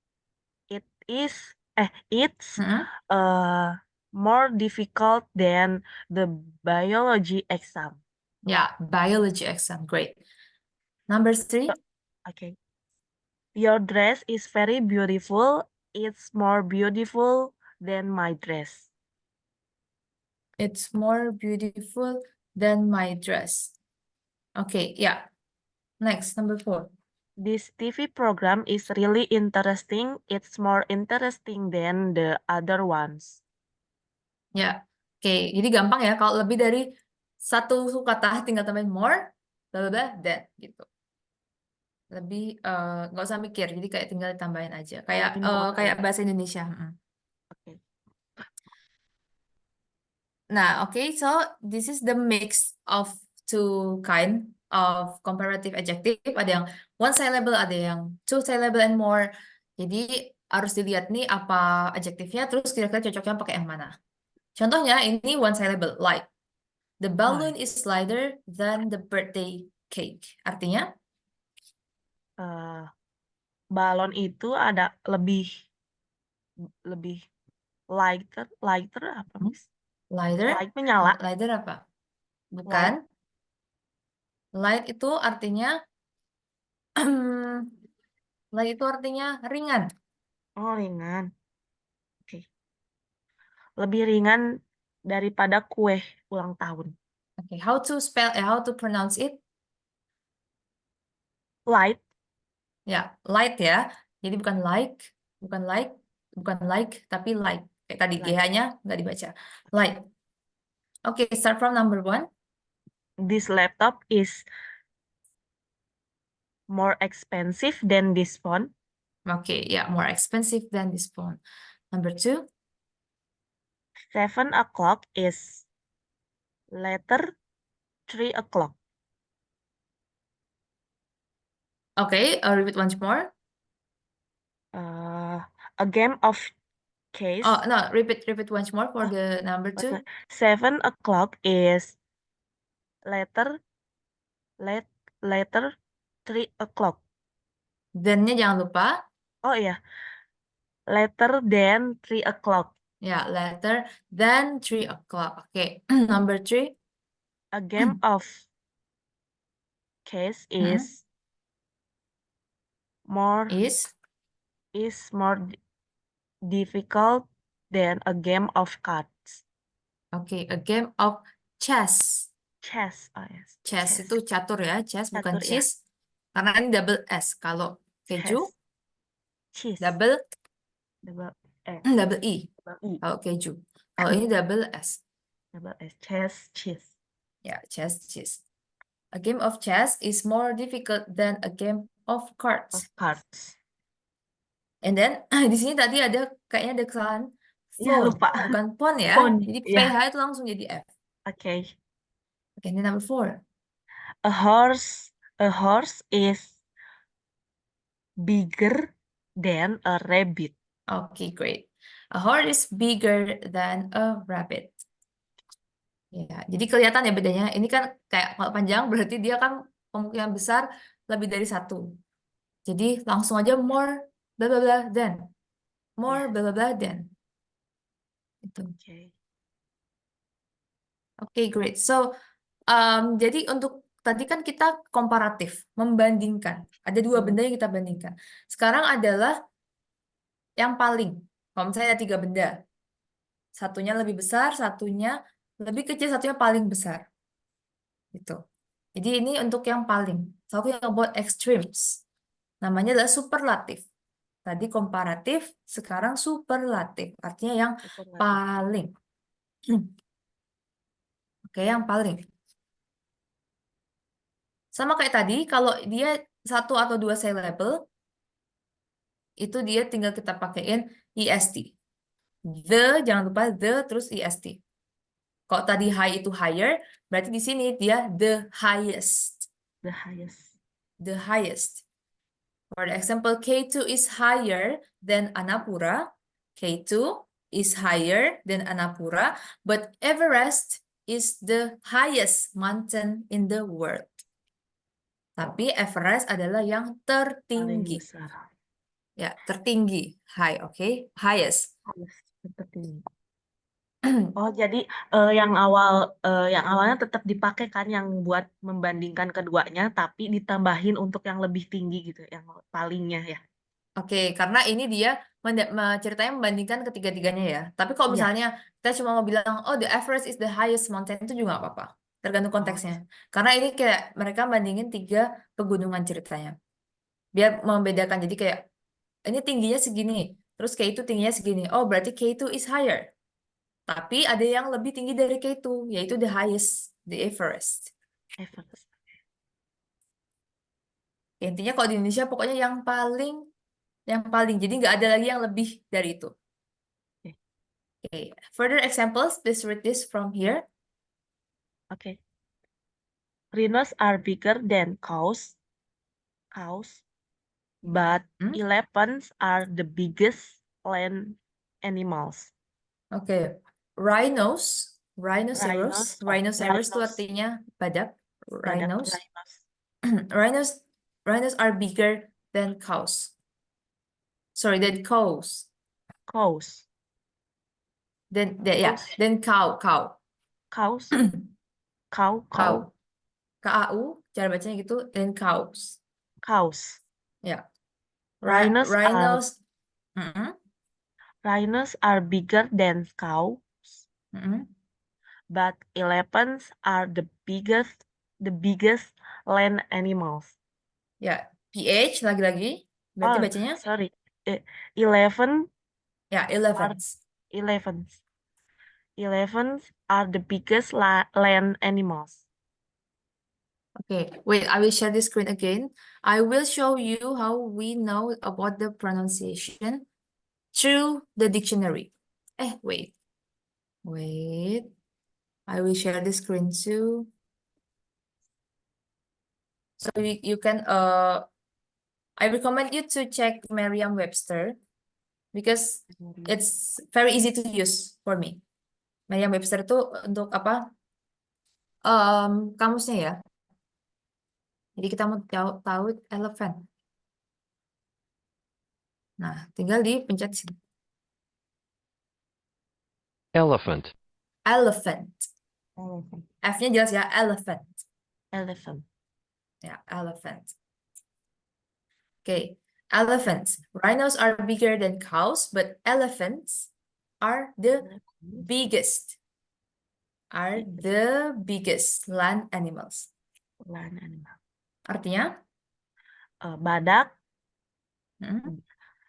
It's Mm-mm. more difficult than the biology exam. Ya, biology exam. Great. Number 3. Okay. Your dress is very beautiful. It's more beautiful than my dress. It's more beautiful than my dress. Oke, ya. Next, number 4. This TV program is really interesting. It's more interesting than the other ones. Ya. Oke, jadi gampang ya. Kalau lebih dari satu kata tinggal tambahin more, blah, blah, blah, than gitu. Lebih nggak usah mikir, jadi kayak tinggal tambahin aja. Kayak In one kayak line. bahasa Indonesia. Okay. Nah, okay, so this is the mix of two kind of comparative adjective. Ada yang one syllable, ada yang two syllable and more. Jadi harus dilihat nih apa adjektifnya, terus kira-kira cocoknya pakai yang mana. Contohnya ini one syllable, light. The balloon is lighter than the birthday cake. Artinya, Balon itu ada lebih lighter apa Hmm. Miss? Lighter? Light menyala. Lighter apa? Bukan. Light. Light itu artinya light itu artinya ringan. Oh, ringan. Oke. Lebih ringan daripada kue ulang tahun. Okay, how to spell how to pronounce it? Light. Ya, light ya. Jadi bukan bukan like, bukan like, tapi light. Kayak tadi Light. GH-nya nggak dibaca. Okay. Light. Okay, start from number 1. This laptop is more expensive than this phone. Okay, yeah, more expensive than this phone. Number 2. 7 o'clock is later 3 o'clock. Okay, repeat once more. A game of chess. Oh, no, repeat once more for the number 2. Okay. 7 o'clock is later 3 o'clock. Then-nya jangan lupa. Oh iya. Later than 3 o'clock. Ya, later than 3 o'clock. Okay, number 3. A game of chess is more difficult than a game of cards. Okay, a game of chess. Chess. Oh yes. Chess itu catur ya, chess bukan Catur, ya. cheese. Karena ini double S. Kalau keju Chess. Cheese. double Double S. double I. Double I. Kalau keju. Kalau ini double S. Double S. Chess. Cheese. Ya, chess cheese. A game of chess is more difficult than a game of cards. Of cards. And then di sini tadi ada kayaknya ada kesalahan. Iya, Phone, lupa. bukan phone ya. Phone. Jadi Iya. PH itu langsung jadi F. Okay. Okay, ini number 4. A horse is bigger than a rabbit. Okay, great. A horse is bigger than a rabbit. Ya, jadi kelihatan ya bedanya. Ini kan kayak kalau panjang berarti dia kan kemungkinan besar lebih dari 1. Jadi langsung aja more blah blah blah than. More blah blah blah than. Itu. Okay. Okay, great. So, jadi untuk tadi kan kita komparatif, membandingkan. Ada 2 benda yang kita bandingkan. Sekarang adalah yang paling. Kalau misalnya ada 3 benda. Satunya lebih besar, satunya lebih kecil, satunya paling besar. Gitu. Jadi ini untuk yang paling. Talking about extremes. Namanya adalah superlatif. Tadi komparatif, sekarang superlatif. Artinya yang Superlatif. paling. Oke, yang paling. Sama kayak tadi, kalau dia 1 atau 2 syllable, itu dia tinggal kita pakaiin EST. The, jangan lupa the, terus EST. Kalau tadi high itu higher, berarti di sini dia the highest. The highest. The highest. For the example, K2 is higher than Annapura. K2 is higher than Annapura, but Everest is the highest mountain in the world. Tapi Everest adalah yang Paling tertinggi. besar. Ya, tertinggi. High, oke? Highest. Highest. Tertinggi. Oh, jadi yang awalnya tetap dipakai kan yang buat membandingkan keduanya, tapi ditambahin untuk yang lebih tinggi gitu, yang palingnya ya. Oke, karena ini dia ceritanya membandingkan ketiga-tiganya ya. Tapi kalau Iya. misalnya kita cuma mau bilang, oh the Everest is the highest mountain, itu juga nggak apa-apa. Tergantung konteksnya. Karena ini kayak mereka bandingin 3 pegunungan ceritanya. Biar membedakan, jadi kayak, ini tingginya segini, terus K2 tingginya segini. Oh, berarti K2 is higher. Tapi ada yang lebih tinggi dari K2, yaitu the highest, the Everest. Everest. Intinya kalau di Indonesia pokoknya yang paling. Jadi nggak ada lagi yang lebih dari itu. Okay. Okay. Further examples, please read this from here. Okay. Rhinos are bigger than cows, but elephants are the biggest land animals. Okay. Rhinoceros itu artinya badak. Rhinos. Rhinos are bigger than cows. Sorry, than cows. Cows. Yeah, Cows. then cow. Cows. Cow. Cow. K-A-U, cara bacanya gitu, then cows. Cows. Ya. Rhinos are Rhinos. Mm-mm, rhinos are bigger than cows, mm-mm. but elephants are the biggest land animals. Ya, PH lagi-lagi. Berarti Oh, bacanya sorry. 11 ya, are elephants. elephants. Elephants are the biggest land animals. Okay, wait, I will share the screen again. I will show you how we know about the pronunciation through the dictionary. Wait. I will share the screen too. So you can I recommend you to check Merriam-Webster because it's very easy to use for me. Merriam-Webster itu untuk apa? Kamusnya ya. Jadi kita mau tahu elephant. Nah, tinggal dipencet sini. Elephant. Elephant. Elephant. F-nya jelas ya, elephant. Elephant. Ya, elephant. Okay, elephants. Rhinos are bigger than cows, but elephants are the biggest. Land animals. Land animal. Artinya? Badak. Hmm,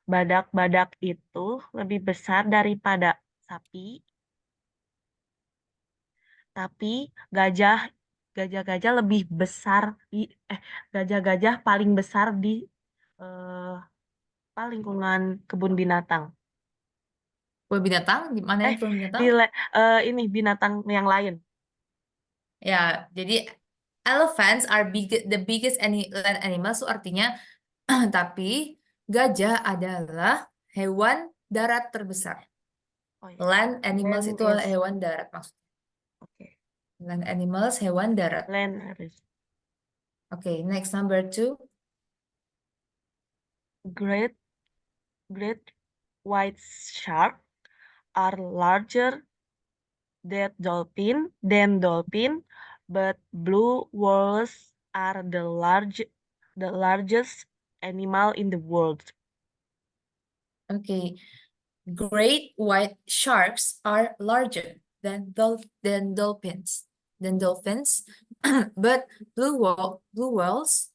Badak-badak itu lebih besar daripada sapi, tapi gajah-gajah lebih besar gajah-gajah paling besar di lingkungan kebun binatang. kebun binatang? Di mana yang kebun binatang? Ini binatang yang lain. Ya, jadi elephants are the biggest land animals, so artinya tapi gajah adalah hewan darat terbesar. Oh, ya. Land animals Land itu adalah is- hewan darat maksudnya. Oke. Land animals, hewan darat. Land is Okay, next number 2. great white shark are larger than dolphin, but blue whales are the largest animal in the world. Okay, great white sharks are larger than dolphins. But blue whales,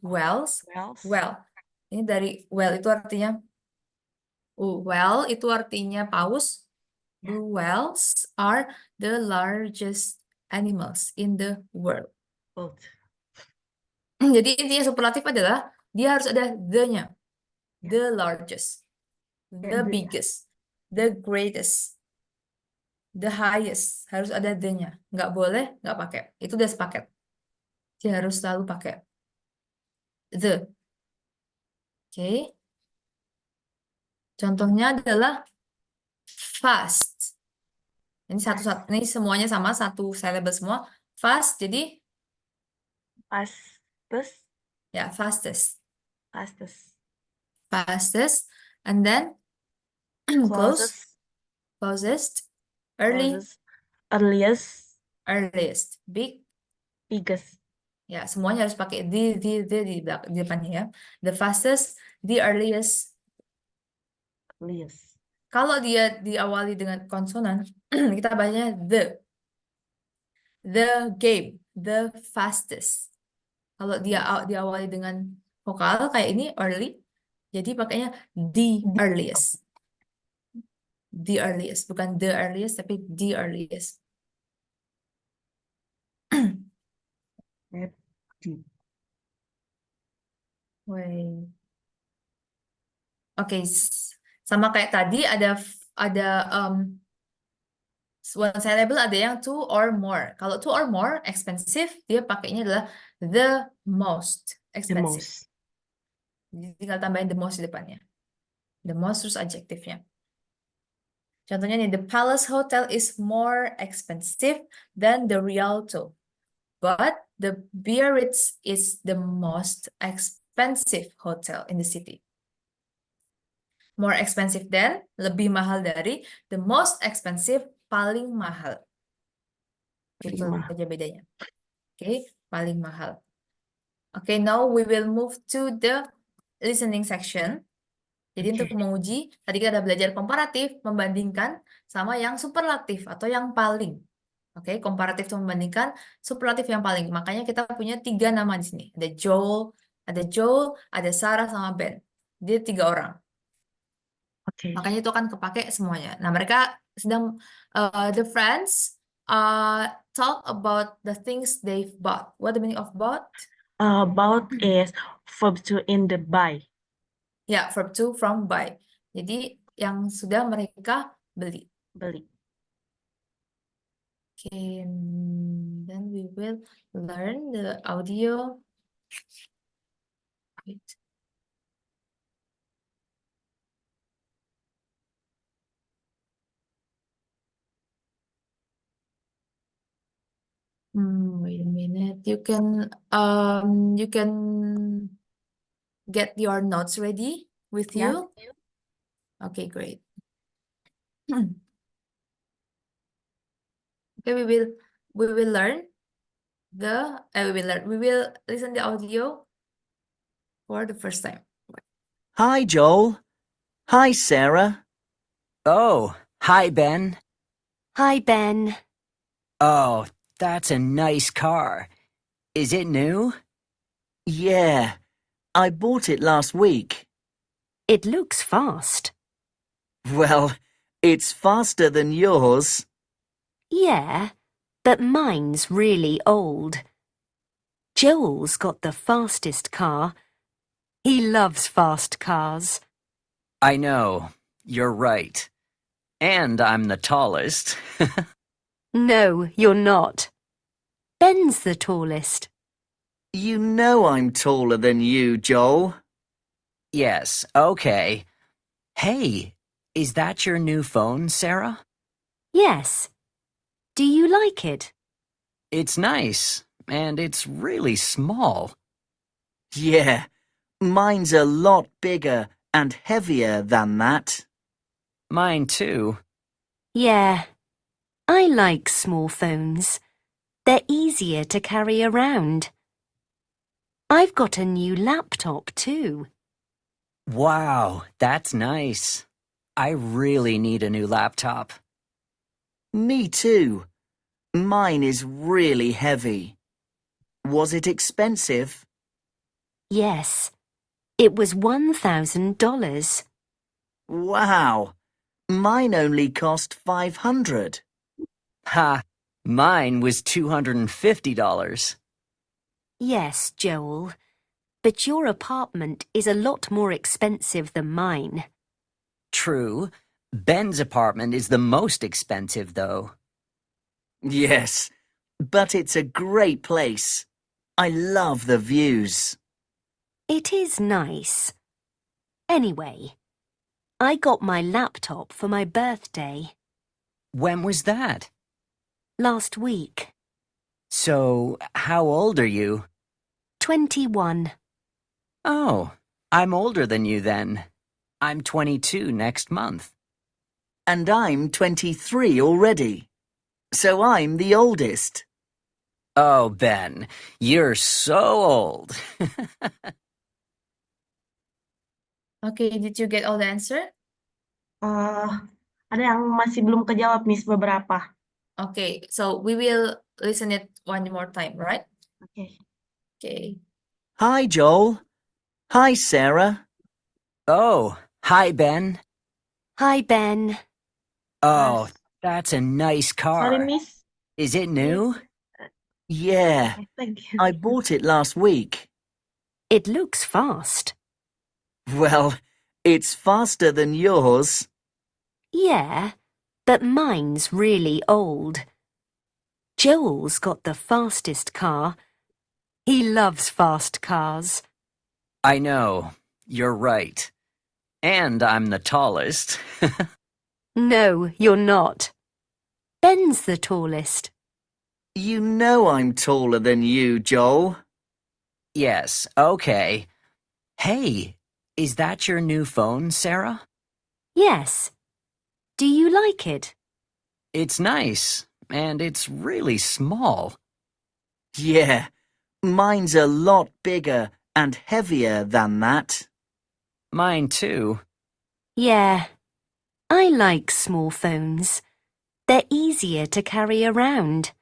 Whales. well. Ini dari well itu artinya well itu artinya paus. Ya. Blue whales are the largest animals in the world. Both. Jadi intinya superlatif adalah dia harus ada the-nya. Ya. The largest, the The- biggest, the greatest, the highest. Harus ada the-nya. Nggak boleh nggak pakai. Itu udah sepaket. Dia harus selalu pakai the. Oke. Contohnya adalah fast. Ini ini semuanya sama, satu syllable semua. Fast, jadi Fastest. ya fastest. Fastest. Fastest. And then closest, Closest. earliest, Biggest. ya semuanya harus pakai di depannya ya. The fastest, the earliest. Earliest. Kalau dia diawali dengan konsonan, kita bacanya the game, the fastest. Kalau dia diawali dengan vokal kayak ini early, jadi pakainya the earliest. The earliest, bukan the earliest tapi the earliest. Wait. Oke, sama kayak tadi ada one syllable ada yang two or more. Kalau two or more expensive, dia pakainya adalah the most The expensive. most. Jadi tinggal tambahin the most di depannya. The most terus adjektifnya. Contohnya nih, the Palace Hotel is more expensive than the Rialto, but the Biarritz is the most expensive hotel in the city. More expensive than, lebih mahal dari. The most expensive, paling mahal. Itu Lima. aja bedanya. Oke, paling mahal. Oke, now we will move to the listening section. Jadi untuk Oke. menguji, tadi kita udah belajar komparatif, membandingkan sama yang superlatif atau yang paling. Oke, komparatif itu membandingkan, superlatif yang paling. Makanya kita punya 3 nama di sini. Ada Joel, ada Sarah sama Ben. Dia 3 orang. Oke. Makanya itu akan kepake semuanya. Nah, mereka sedang the friends talk about the things they've bought. What the meaning of bought? Bought is verb to in the buy. Ya, verb to from buy. Jadi yang sudah mereka beli. Beli. Okay, then we will learn the audio. Wait. Wait a minute. You can get your notes ready with Yes. you. Okay, great. Okay, we will learn we will listen the audio for the first time. Hi, Joel. Hi, Sarah. Oh, hi, Ben. Hi, Ben. Oh, that's a nice car. Is it new? Yeah, I bought it last week. It looks fast. Well, it's faster than yours. Yeah, but mine's really old. Joel's got the fastest car. He loves fast cars. I know. You're right. And I'm the tallest. No, you're not. Ben's the tallest. You know I'm taller than you, Joel. Yes, okay. Hey, is that your new phone, Sarah? Yes. Do you like it? It's nice, and it's really small. Yeah, mine's a lot bigger and heavier than that. Mine too. Yeah. I like small phones. They're easier to carry around. I've got a new laptop too. Wow, that's nice. I really need a new laptop. Me too. Mine is really heavy. Was it expensive? Yes. It was $1,000. Wow. Mine only cost $500. Ha! Mine was $250. Yes, Joel. But your apartment is a lot more expensive than mine. True. Ben's apartment is the most expensive, though. Yes, but it's a great place. I love the views. It is nice. Anyway, I got my laptop for my birthday When was that? last week. So, how old are you? 21. Oh, I'm older than you then. I'm 22 next month. And I'm 23 already. So I'm the oldest. Oh, Ben, you're so old. Okay, did you get all the answer? Ada yang masih belum kejawab, Miss, beberapa. Okay, so we will listen it one more time, right? Oke. Okay. Hi, Joel. Hi, Sarah. Oh, hi, Ben. Hi, Ben. Oh, that's a nice Sorry, car. Miss. Is it new? Yeah, Thank you. I bought it last week. It looks fast. Well, it's faster than yours. Yeah, but mine's really old. Joel's got the fastest car. He loves fast cars. I know. You're right. And I'm the tallest. No, you're not. Ben's the tallest. You know I'm taller than you, Joel. Yes, okay. Hey, is that your new phone, Sarah? Yes. Do you like it? It's nice, and it's really small. Yeah, mine's a lot bigger and heavier than that. Mine too. Yeah. I like small phones. They're easier to carry around.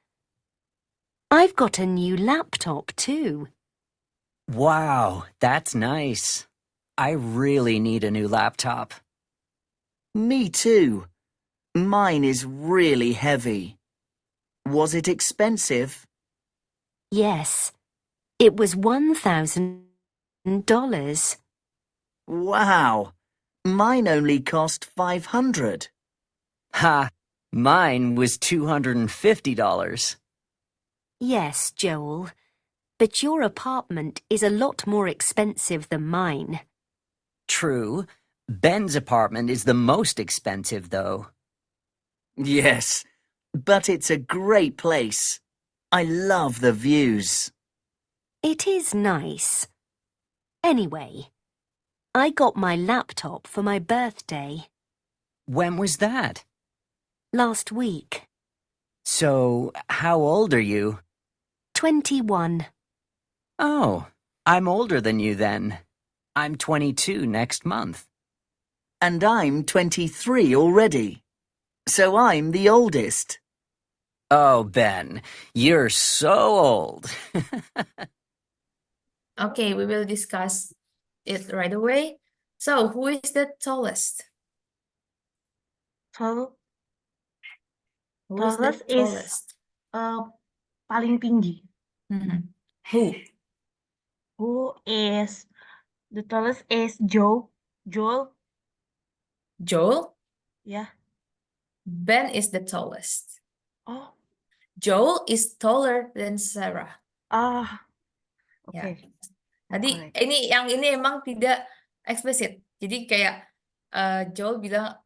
I've got a new laptop too. Wow, that's nice. I really need a new laptop. Me too. Mine is really heavy. Was it expensive? Yes. It was $1,000. Wow. Mine only cost 500. Ha! Mine was $250. Yes, Joel. But your apartment is a lot more expensive than mine. True. Ben's apartment is the most expensive, though. Yes, but it's a great place. I love the views. It is nice. Anyway, I got my laptop for my birthday When was that? last week. So, how old are you? 21. Oh, I'm older than you then. I'm 22 next month. And I'm 23 already. So I'm the oldest. Oh, Ben, you're so old. Okay, we will discuss it right away. So, who is the tallest? Tall, Who is the tallest is tallest? paling tinggi. Who? Who is the tallest is Joel. Joel? Yeah. Ben is the tallest. Oh. Joel is taller than Sarah. Ah. Ya. Oke. Tadi Correct. ini emang tidak eksplisit. Jadi kayak Joel bilang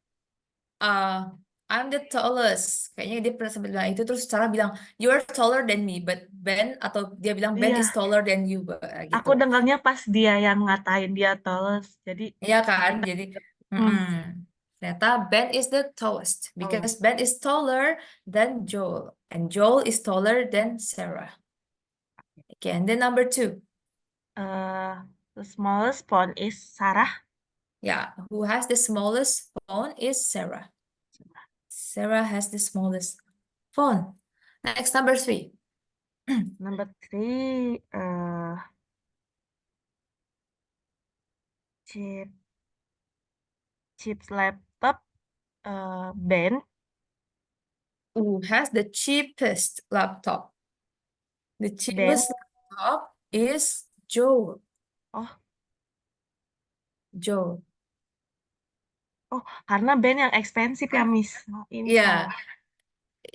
I'm the tallest. Kayaknya dia pernah sempat bilang itu terus Sarah bilang you're taller than me, but Ben atau dia bilang Ben Iya. is taller than you Aku gitu. dengarnya pas dia yang ngatain dia tallest. Jadi Iya kan? Jadi ternyata Ben is the tallest because Ben is taller than Joel and Joel is taller than Sarah. Okay, and then number 2. The smallest phone is Sarah. Yeah, who has the smallest phone is Sarah. Sarah has the smallest phone. Next, number 3. Number 3, Chip's laptop, Ben. Who has the cheapest laptop? The cheapest laptop is Joel. Oh. Joel. Oh, karena Ben yang expensive ya, Miss. Oh, ini Iya, salah.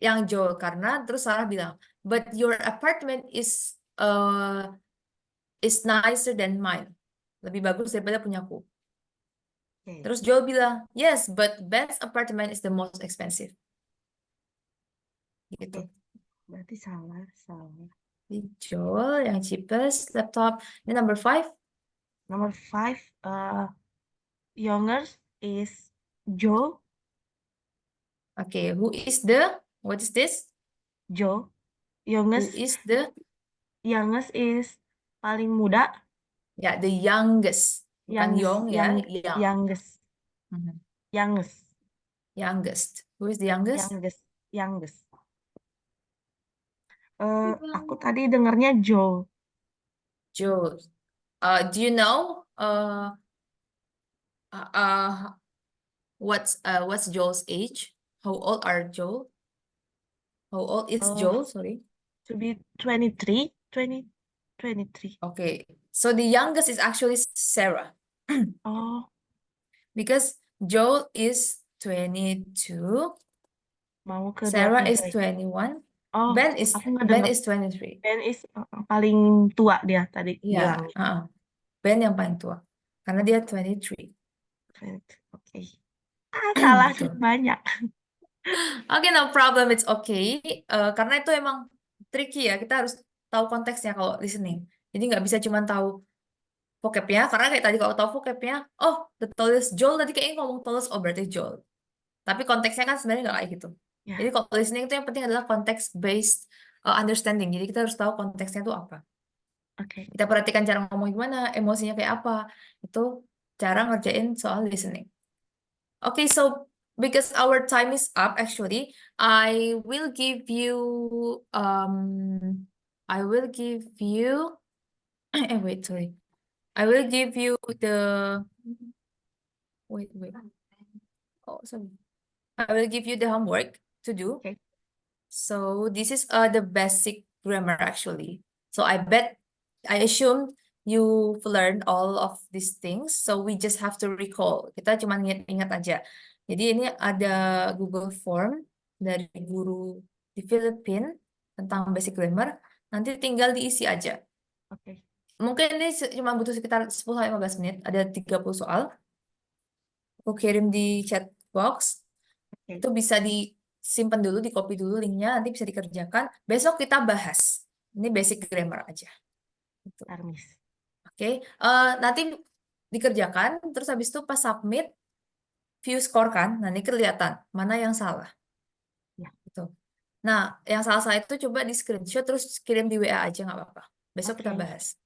yang Joel karena terus Sarah bilang, but your apartment is nicer than mine. Lebih bagus daripada punyaku. Okay. Terus Joel bilang, yes, but Ben's apartment is the most expensive. Gitu. Berarti salah. Jadi Joel yang cheapest laptop. Ini number 5. Number 5, youngest is Joe. Okay, what is this? Joe. Who Youngest is the? Youngest is paling muda. Ya, the youngest. Bukan young ya, young. Youngest. Youngest. Youngest. Who is the youngest? Youngest. Aku tadi dengarnya Joe. Joe. Do you know what's Joel's age? How old are Joel? How old is Joel? Sorry. To be 23. 23. Okay. So the youngest is actually Sarah. Oh. Because Joel is 22. Mau ke Sarah 23. is 21. Oh, Ben is aku nggak dengar. 23. Ben is paling tua dia tadi Iya, bilang. Ben yang paling tua. Karena dia 23. Oke. Salah Gitu. banyak. Oke, no problem, it's okay. Karena itu emang tricky ya, kita harus tahu konteksnya kalau listening. Jadi nggak bisa cuma tahu vocabnya, karena kayak tadi kalau tahu vocabnya, oh the tallest Joel tadi kayaknya ngomong tallest, oh berarti Joel. Tapi konteksnya kan sebenarnya nggak kayak gitu. Ya, Jadi kalau listening itu yang penting adalah konteks based understanding. Jadi kita harus tahu konteksnya itu apa. oke. Kita perhatikan cara ngomong gimana, emosinya kayak apa. Itu cara ngerjain soal listening. Okay, so because our time is up, actually, I will give you wait, sorry. I will give you the wait. Oh, sorry. I will give you the homework to do. Okay. So this is the basic grammar actually. So I assume you've learned all of these things. So we just have to recall. Kita cuma ingat-ingat aja. Jadi ini ada Google Form dari guru di Filipina tentang basic grammar. Nanti tinggal diisi aja. Oke. Mungkin ini cuma butuh sekitar 10-15 menit. Ada 30 soal. Aku kirim di chat box. Oke. Itu bisa disimpan dulu, di copy dulu linknya, nanti bisa dikerjakan. Besok kita bahas. Ini basic grammar aja. Gitu. Bentar, Miss. Oke, nanti dikerjakan, terus habis itu pas submit, view score kan, nah ini kelihatan mana yang salah. Ya. Gitu. Nah, yang salah-salah itu coba di screenshot, terus kirim di WA aja, nggak apa-apa. Besok kita Oke. bahas.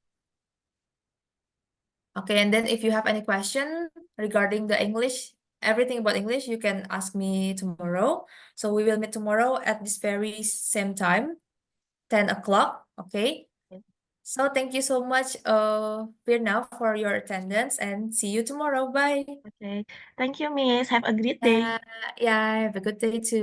Okay, and then if you have any question regarding the English, everything about English, you can ask me tomorrow. So we will meet tomorrow at this very same time, 10 o'clock, okay? Okay. So thank you so much, Firna, for your attendance, and see you tomorrow. Bye. Okay. Thank you, Miss. Have a great day. Yeah, have a good day too.